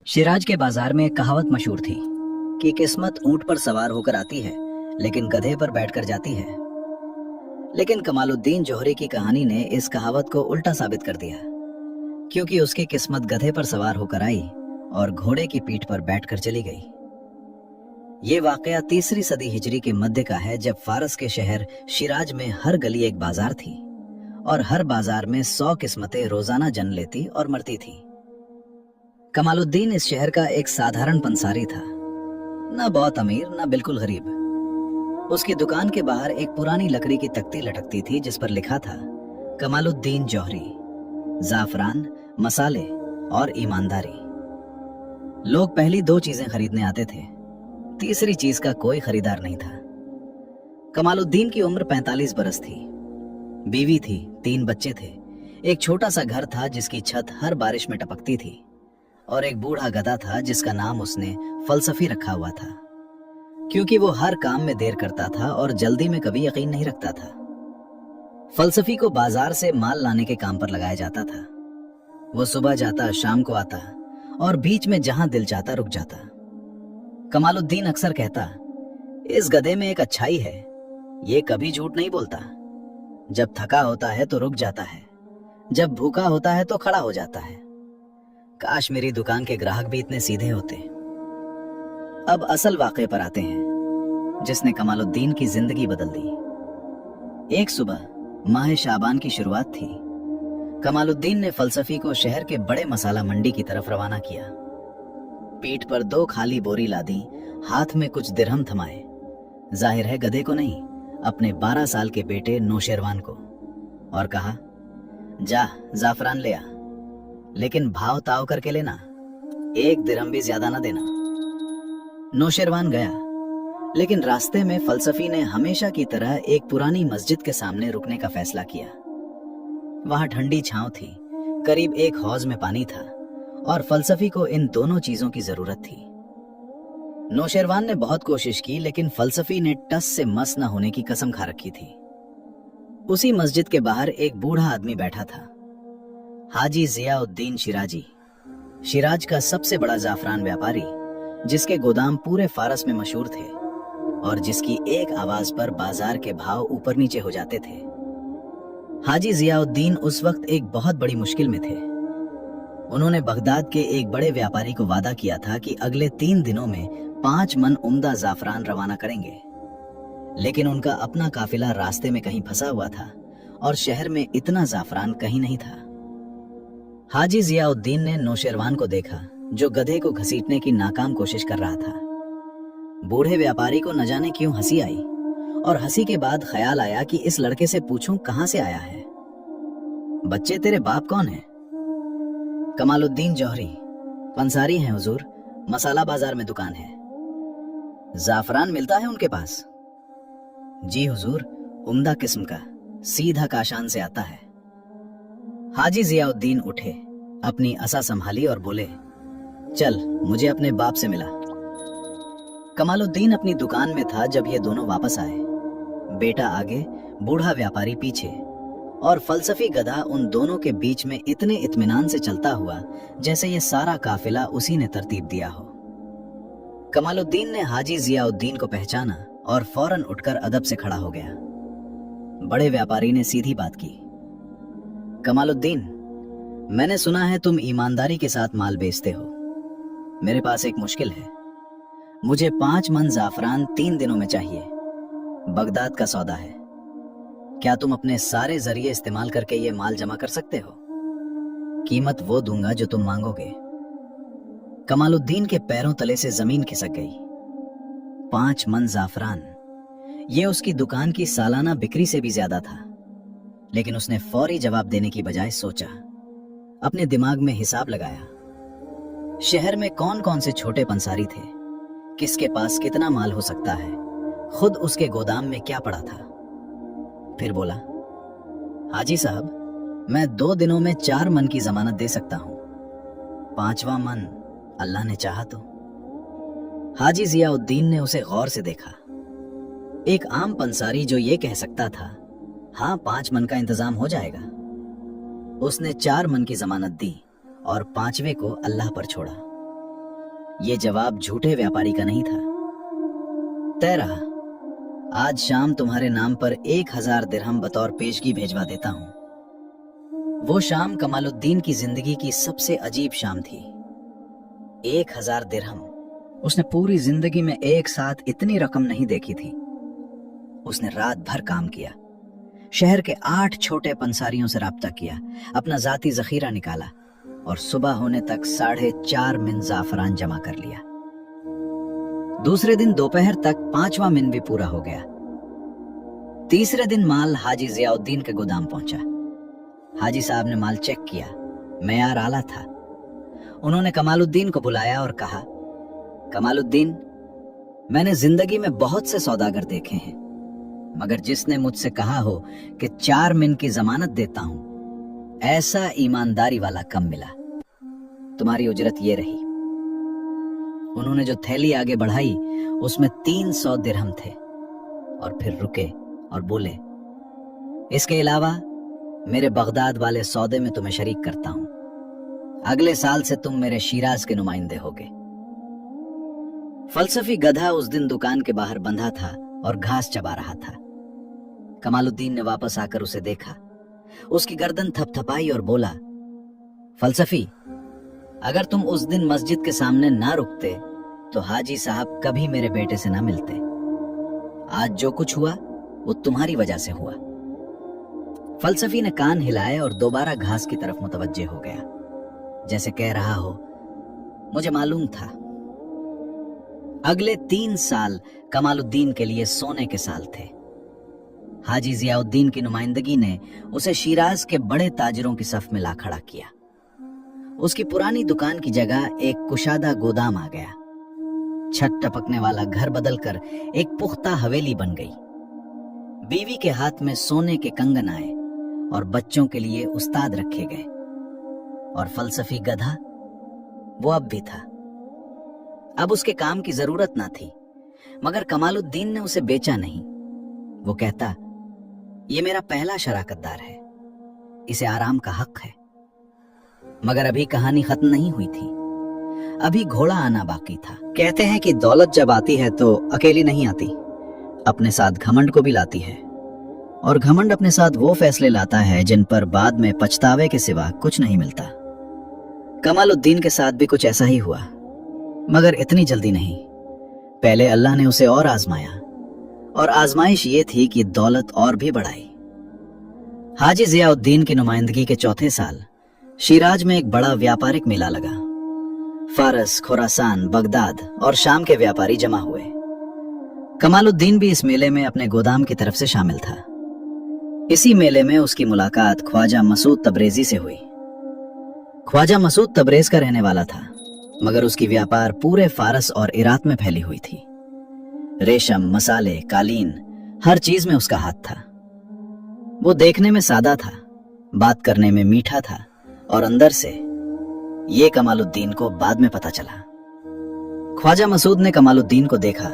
शिराज के बाजार में एक कहावत मशहूर थी कि किस्मत ऊंट पर सवार होकर आती है लेकिन गधे पर बैठकर जाती है। लेकिन कमालुद्दीन जौहरी की कहानी ने इस कहावत को उल्टा साबित कर दिया, क्योंकि उसकी किस्मत गधे पर सवार होकर आई और घोड़े की पीठ पर बैठकर चली गई। ये वाकया 3री सदी हिजरी के मध्य का है, जब फारस के शहर शिराज में हर गली एक बाजार थी और हर बाजार में 100 किस्मतें रोजाना जन्म लेती और मरती थी। कमालुद्दीन इस शहर का एक साधारण पंसारी था, न बहुत अमीर न बिल्कुल गरीब। उसकी दुकान के बाहर एक पुरानी लकड़ी की तख्ती लटकती थी जिस पर लिखा था कमालुद्दीन जौहरी, जाफरान, मसाले और ईमानदारी। लोग पहली 2 चीजें खरीदने आते थे, तीसरी चीज का कोई खरीदार नहीं था। कमालुद्दीन की उम्र 45 बरस थी। बीवी थी, 3 बच्चे थे, एक छोटा सा घर था जिसकी छत हर बारिश में टपकती थी, और एक बूढ़ा गधा था जिसका नाम उसने फलसफी रखा हुआ था, क्योंकि वो हर काम में देर करता था और जल्दी में कभी यकीन नहीं रखता था। फलसफी को बाजार से माल लाने के काम पर लगाया जाता था। वो सुबह जाता, शाम को आता और बीच में जहां दिल चाहता रुक जाता। कमालुद्दीन अक्सर कहता, इस गधे में एक अच्छाई है, ये कभी झूठ नहीं बोलता। जब थका होता है तो रुक जाता है, जब भूखा होता है तो खड़ा हो जाता है। काश मेरी दुकान के ग्राहक भी इतने सीधे होते। अब असल वाक़े पर आते हैं जिसने कमालुद्दीन की जिंदगी बदल दी। एक सुबह माह शाबान की शुरुआत थी। कमालुद्दीन ने फलसफी को शहर के बड़े मसाला मंडी की तरफ रवाना किया। पीठ पर 2 खाली बोरी लादी, हाथ में कुछ दिरहम थमाए। जाहिर है गधे को नहीं, अपने 12 साल के बेटे नौशेरवान को, और कहा, जा जाफरान ले आ, लेकिन भाव ताव करके लेना, 1 दिरहम भी ज्यादा ना देना। नौशेरवान गया, लेकिन रास्ते में फलसफी ने हमेशा की तरह एक पुरानी मस्जिद के सामने रुकने का फैसला किया। वहां ठंडी छांव थी, करीब एक हौज में पानी था, और फलसफी को इन दोनों चीजों की जरूरत थी। नौशेरवान ने बहुत कोशिश की, लेकिन फलसफी ने टस से मस न होने की कसम खा रखी थी। उसी मस्जिद के बाहर एक बूढ़ा आदमी बैठा था, हाजी जियाउद्दीन शिराजी, शिराज का सबसे बड़ा जाफरान व्यापारी, जिसके गोदाम पूरे फारस में मशहूर थे और जिसकी एक आवाज पर बाजार के भाव ऊपर नीचे हो जाते थे। हाजी जियाउद्दीन उस वक्त एक बहुत बड़ी मुश्किल में थे। उन्होंने बगदाद के एक बड़े व्यापारी को वादा किया था कि अगले 3 दिनों में 5 मन उम्दा जाफरान रवाना करेंगे, लेकिन उनका अपना काफिला रास्ते में कहीं फंसा हुआ था और शहर में इतना जाफरान कहीं नहीं था। हाजी जियाउद्दीन ने नौशेरवान को देखा, जो गधे को घसीटने की नाकाम कोशिश कर रहा था। बूढ़े व्यापारी को न जाने क्यों हंसी आई, और हंसी के बाद ख्याल आया कि इस लड़के से पूछूं कहां से आया है। बच्चे, तेरे बाप कौन है? कमालुद्दीन जौहरी, पंसारी हैं हुजूर, मसाला बाजार में दुकान है। जाफरान मिलता है उनके पास? जी हुजूर, उम्दा किस्म का, सीधा काशान से आता है। हाजी जियाउद्दीन उठे, अपनी असा संभाली और बोले, चल मुझे अपने बाप से मिला। कमालुद्दीन अपनी दुकान में था जब ये दोनों वापस आए। बेटा आगे, बूढ़ा व्यापारी पीछे, और फलसफी गधा उन दोनों के बीच में इतने इत्मीनान से चलता हुआ जैसे ये सारा काफिला उसी ने तरतीब दिया हो। कमालुद्दीन ने हाजी जियाउद्दीन को पहचाना और फौरन उठकर अदब से खड़ा हो गया। बड़े व्यापारी ने सीधी बात की, कमालुद्दीन, मैंने सुना है तुम ईमानदारी के साथ माल बेचते हो। मेरे पास एक मुश्किल है, मुझे 5 मन जाफरान 3 दिनों में चाहिए। बगदाद का सौदा है। क्या तुम अपने सारे जरिए इस्तेमाल करके ये माल जमा कर सकते हो? कीमत वो दूंगा जो तुम मांगोगे। कमालुद्दीन के पैरों तले से जमीन खिसक गई। 5 मन जाफरान, ये उसकी दुकान की सालाना बिक्री से भी ज्यादा था। लेकिन उसने फौरी जवाब देने की बजाय सोचा, अपने दिमाग में हिसाब लगाया। शहर में कौन कौन से छोटे पंसारी थे, किसके पास कितना माल हो सकता है, खुद उसके गोदाम में क्या पड़ा था। फिर बोला, हाजी साहब, मैं 2 दिनों में 4 मन की जमानत दे सकता हूं। 5वां मन अल्लाह ने चाहा तो। हाजी जियाउद्दीन ने उसे गौर से देखा। एक आम पंसारी जो ये कह सकता था, हाँ 5 मन का इंतजाम हो जाएगा, उसने 4 मन की जमानत दी और 5वें को अल्लाह पर छोड़ा। ये जवाब झूठे व्यापारी का नहीं था। तय रहा, आज शाम तुम्हारे नाम पर 1000 दिरहम बतौर पेशगी भेजवा देता हूं। वो शाम कमालुद्दीन की जिंदगी की सबसे अजीब शाम थी। 1000 दिरहम, उसने पूरी जिंदगी में एक साथ इतनी रकम नहीं देखी थी। उसने रात भर काम किया, शहर के 8 छोटे पंसारियों से राब्ता किया, अपना जाती जखीरा निकाला और सुबह होने तक 4.5 मिन जाफरान जमा कर लिया। दूसरे दिन दोपहर तक 5वां मिन भी पूरा हो गया। तीसरे दिन माल हाजी जियाउद्दीन के गोदाम पहुंचा। हाजी साहब ने माल चेक किया, मेयार आला था। उन्होंने कमालुद्दीन को बुलाया और कहा, कमालुद्दीन, मैंने जिंदगी में बहुत से सौदागर देखे हैं, मगर जिसने मुझसे कहा हो कि 4 मिन की जमानत देता हूं, ऐसा ईमानदारी वाला कम मिला। तुम्हारी उजरत ये रही। उन्होंने जो थैली आगे बढ़ाई उसमें 300 दिरहम थे और फिर रुके और बोले, इसके अलावा मेरे बगदाद वाले सौदे में तुम्हें शरीक करता हूं। अगले साल से तुम मेरे शिराज के नुमाइंदे होगे। फलसफी गधा उस दिन दुकान के बाहर बंधा था और घास चबा रहा था। कमालुद्दीन ने वापस आकर उसे देखा, उसकी गर्दन थपथपाई और बोला, फलसफी, अगर तुम उस दिन मस्जिद के सामने ना रुकते तो हाजी साहब कभी मेरे बेटे से ना मिलते। आज जो कुछ हुआ वो तुम्हारी वजह से हुआ। फलसफी ने कान हिलाए और दोबारा घास की तरफ मुतवज्जे हो गया, जैसे कह रहा हो, मुझे मालूम था। अगले 3 साल कमालुद्दीन के लिए सोने के साल थे। हाजी जियाउद्दीन की नुमाइंदगी ने उसे शिराज के बड़े ताजिरों की सफ में ला खड़ा किया। उसकी पुरानी दुकान की जगह एक कुशादा गोदाम आ गया। छत टपकने वाला घर बदलकर एक पुख्ता हवेली बन गई। बीवी के हाथ में सोने के कंगन आए और बच्चों के लिए उस्ताद रखे गए। और फलसफी गधा, वो अब भी था। अब उसके काम की जरूरत ना थी, मगर कमालुद्दीन ने उसे बेचा नहीं। वो कहता, ये मेरा पहला शराकतदार है, इसे आराम का हक है। मगर अभी कहानी खत्म नहीं हुई थी, अभी घोड़ा आना बाकी था। कहते हैं कि दौलत जब आती है तो अकेली नहीं आती, अपने साथ घमंड को भी लाती है। और घमंड अपने साथ वो फैसले लाता है जिन पर बाद में पछतावे के सिवा कुछ नहीं मिलता। कमालुद्दीन के साथ भी कुछ ऐसा ही हुआ, मगर इतनी जल्दी नहीं। पहले अल्लाह ने उसे और आजमाया, और आजमाइश ये थी कि दौलत और भी बढ़ाई। हाजी जियाउद्दीन की नुमाइंदगी के चौथे साल शिराज में एक बड़ा व्यापारिक मेला लगा। फारस, खुरासान, बगदाद और शाम के व्यापारी जमा हुए। कमालुद्दीन भी इस मेले में अपने गोदाम की तरफ से शामिल था। इसी मेले में उसकी मुलाकात ख्वाजा मसूद तबरेजी से हुई। ख्वाजा मसूद तबरेज का रहने वाला था, मगर उसकी व्यापार पूरे फारस और इराक में फैली हुई थी। रेशम, मसाले, कालीन, हर चीज में उसका हाथ था। वो देखने में सादा था, बात करने में मीठा था, और अंदर से ये कमालुद्दीन को बाद में पता चला। ख्वाजा मसूद ने कमालुद्दीन को देखा,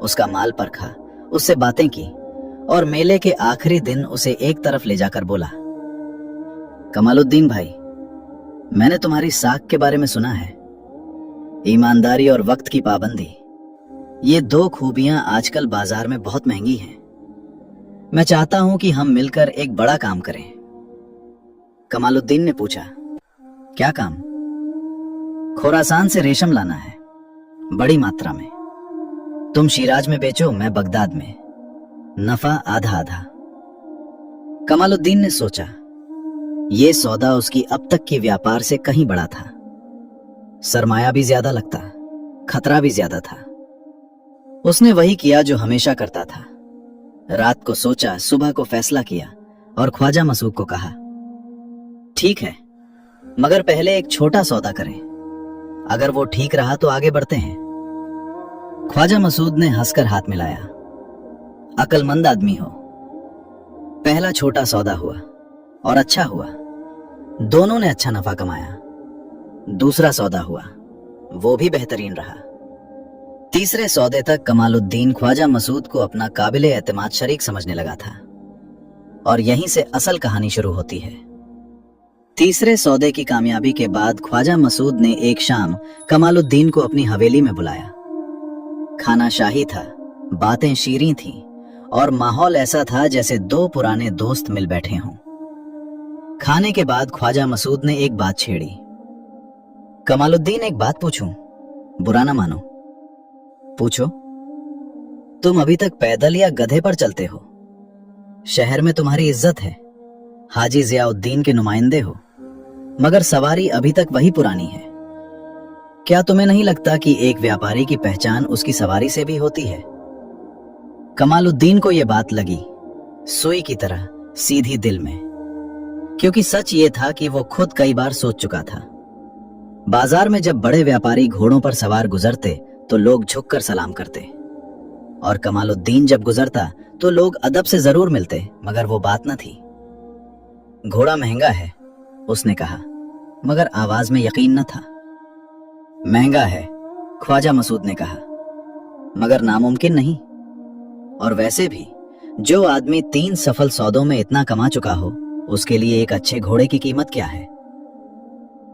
उसका माल परखा, उससे बातें की और मेले के आखिरी दिन उसे एक तरफ ले जाकर बोला, कमालुद्दीन भाई, मैंने तुम्हारी साख के बारे में सुना है। ईमानदारी और वक्त की पाबंदी, ये 2 खूबियां आजकल बाजार में बहुत महंगी हैं। मैं चाहता हूं कि हम मिलकर एक बड़ा काम करें। कमालुद्दीन ने पूछा, क्या काम? खुरासान से रेशम लाना है, बड़ी मात्रा में। तुम शिराज में बेचो, मैं बगदाद में, नफा आधा आधा। कमालुद्दीन ने सोचा, ये सौदा उसकी अब तक की व्यापार से कहीं बड़ा था। सरमाया भी ज्यादा लगता, खतरा भी ज्यादा था। उसने वही किया जो हमेशा करता था। रात को सोचा, सुबह को फैसला किया और ख्वाजा मसूद को कहा, ठीक है, मगर पहले एक छोटा सौदा करें। अगर वो ठीक रहा तो आगे बढ़ते हैं। ख्वाजा मसूद ने हंसकर हाथ मिलाया, अक्लमंद आदमी हो। पहला छोटा सौदा हुआ और अच्छा हुआ, दोनों ने अच्छा नफा कमाया। दूसरा सौदा हुआ, वो भी बेहतरीन रहा। तीसरे सौदे तक कमालुद्दीन ख्वाजा मसूद को अपना काबिले एतमाद शरीक समझने लगा था। और यहीं से असल कहानी शुरू होती है। तीसरे सौदे की कामयाबी के बाद ख्वाजा मसूद ने एक शाम कमालुद्दीन को अपनी हवेली में बुलाया। खाना शाही था, बातें शीरीं थीं और माहौल ऐसा था जैसे दो पुराने दोस्त मिल बैठे हों। खाने के बाद ख्वाजा मसूद ने एक बात छेड़ी। कमालुद्दीन, एक बात पूछूं? बुरा ना मानो। पूछो। तुम अभी तक पैदल या गधे पर चलते हो? शहर में तुम्हारी इज्जत है, हाजी जियाउद्दीन के नुमाइंदे हो, मगर सवारी अभी तक वही पुरानी है। क्या तुम्हें नहीं लगता कि एक व्यापारी की पहचान उसकी सवारी से भी होती है? कमालुद्दीन को यह बात लगी, सुई की तरह सीधी दिल में, क्योंकि सच ये था कि वो खुद कई बार सोच चुका था। बाजार में जब बड़े व्यापारी घोड़ों पर सवार गुजरते तो लोग झुककर सलाम करते, और कमालुद्दीन जब गुजरता तो लोग अदब से जरूर मिलते, मगर वो बात न थी। घोड़ा महंगा है, उसने कहा, मगर आवाज में यकीन न था। महंगा है, ख्वाजा मसूद ने कहा, मगर नामुमकिन नहीं। और वैसे भी जो आदमी 3 सफल सौदों में इतना कमा चुका हो, उसके लिए एक अच्छे घोड़े की कीमत क्या है?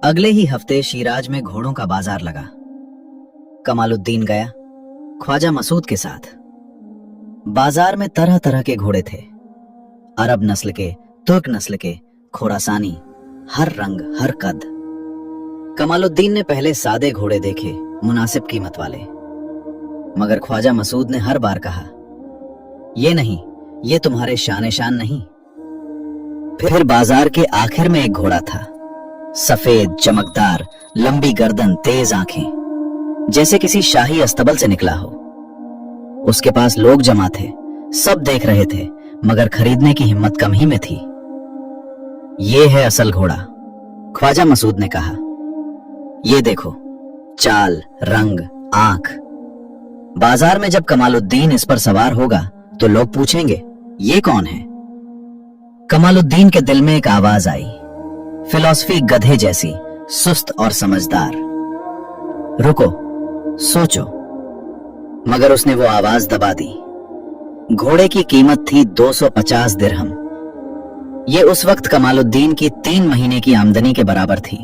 अगले ही हफ्ते शिराज में घोड़ों का बाजार लगा। कमालुद्दीन गया ख्वाजा मसूद के साथ। बाजार में तरह तरह के घोड़े थे, अरब नस्ल के, तुर्क नस्ल के, खुरासानी, हर रंग हर कद। कमालुद्दीन ने पहले सादे घोड़े देखे, मुनासिब कीमत वाले, मगर ख्वाजा मसूद ने हर बार कहा, ये नहीं, ये तुम्हारे शान नहीं। फिर बाजार के आखिर में एक घोड़ा था, सफेद, चमकदार, लंबी गर्दन, तेज आंखें, जैसे किसी शाही अस्तबल से निकला हो। उसके पास लोग जमा थे, सब देख रहे थे, मगर खरीदने की हिम्मत कम ही में थी। ये है असल घोड़ा, ख्वाजा मसूद ने कहा। ये देखो, चाल, रंग, आंख। बाजार में जब कमालुद्दीन इस पर सवार होगा तो लोग पूछेंगे, ये कौन है? कमालुद्दीन के दिल में एक आवाज आई, फिलॉसफी गधे जैसी, सुस्त और समझदार। रुको, सोचो। मगर उसने वो आवाज दबा दी। घोड़े की कीमत थी 250 दिरहम। ये उस वक्त कमालुद्दीन की 3 महीने की आमदनी के बराबर थी।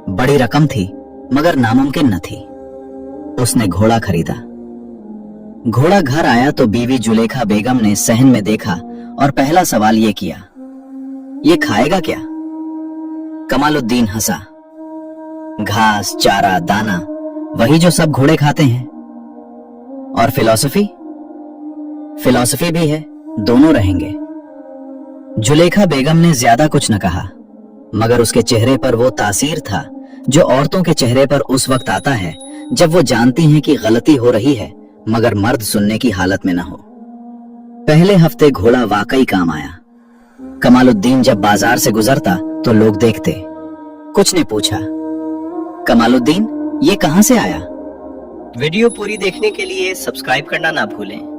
बड़ी रकम थी, मगर नामुमकिन न थी। उसने घोड़ा खरीदा। घोड़ा घर आया तो बीवी जुलेखा बेगम ने सहन में देखा और पहला सवाल ये किया, ये खाएगा क्या? कमालुद्दीन हंसा। घास, चारा, दाना, वही जो सब घोड़े खाते हैं। और फिलॉसफी? फिलॉसफी भी है, दोनों रहेंगे। जुलेखा बेगम ने ज्यादा कुछ न कहा, मगर उसके चेहरे पर वो तासीर था जो औरतों के चेहरे पर उस वक्त आता है जब वो जानती हैं कि गलती हो रही है, मगर मर्द सुनने की हालत में न हो। पहले हफ्ते घोड़ा वाकई काम आया। कमालुद्दीन जब बाजार से गुजरता तो लोग देखते। कुछ ने पूछा, कमालुद्दीन, ये कहां से आया? वीडियो पूरी देखने के लिए सब्सक्राइब करना ना भूलें।